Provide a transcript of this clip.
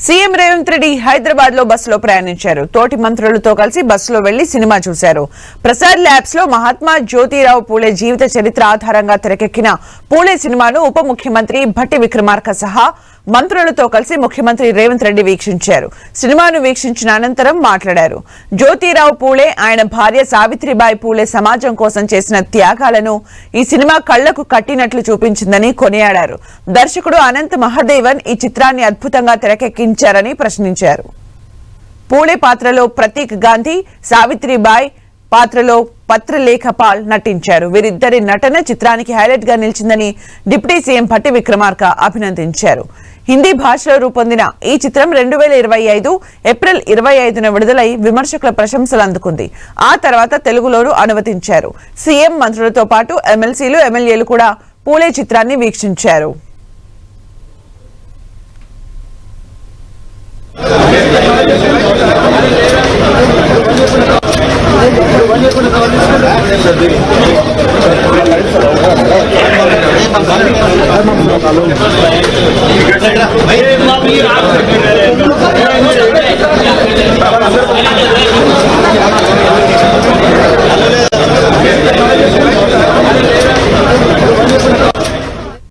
CM Revanth Reddy Hyderabad లో బస్సులో ప్రయాణించారు. తోటి మంత్రులతో కలిసి బస్సులో వెళ్లి సినిమా చూశారు. ప్రసాద్ ల్యాబ్స్ లో మహాత్మా జ్యోతిరావు పూలే జీవిత చరిత్ర ఆధారంగా తెరకెక్కిన పూలే సినిమాను ఉప ముఖ్యమంత్రి భట్టి విక్రమార్క సహా మంత్రులతో కలిసి ముఖ్యమంత్రి రేవంత్ రెడ్డి వీక్షించారు. సినిమాను వీక్షించిన అనంతరం మాట్లాడారు. జ్యోతిరావు పూలే, ఆయన భార్య సావిత్రిబాయి పూలే సమాజం కోసం చేసిన త్యాగాలను ఈ సినిమా కళ్లకు కట్టినట్లు చూపించిందని కొనియాడారు. దర్శకుడు అనంత్ మహాదేవన్ ఈ చిత్రాన్ని అద్భుతంగా తెరకెక్కించారని ప్రశ్నించారు. పూలే పాత్రలో ప్రతీక్ గాంధీ, సావిత్రిబాయి పాత్రలో పత్రలేఖపాల్ నటించారు. వీరిద్దరి నటన చిత్రానికి హైలైట్ గా నిలిచిందని డిప్యూటీ సీఎం భట్టి విక్రమార్క అభినందించారు. హిందీ భాషలో రూపొందిన ఈ చిత్రం 2025 ఏప్రిల్ 25న విడుదలై విమర్శకుల ప్రశంసలు అందుకుంది. ఆ తర్వాత తెలుగులోనూ అనువదించారు. సీఎం, మంత్రులతో పాటు ఎమ్మెల్సీలు, ఎమ్మెల్యేలు కూడా పూలే చిత్రాన్ని వీక్షించారు. भाई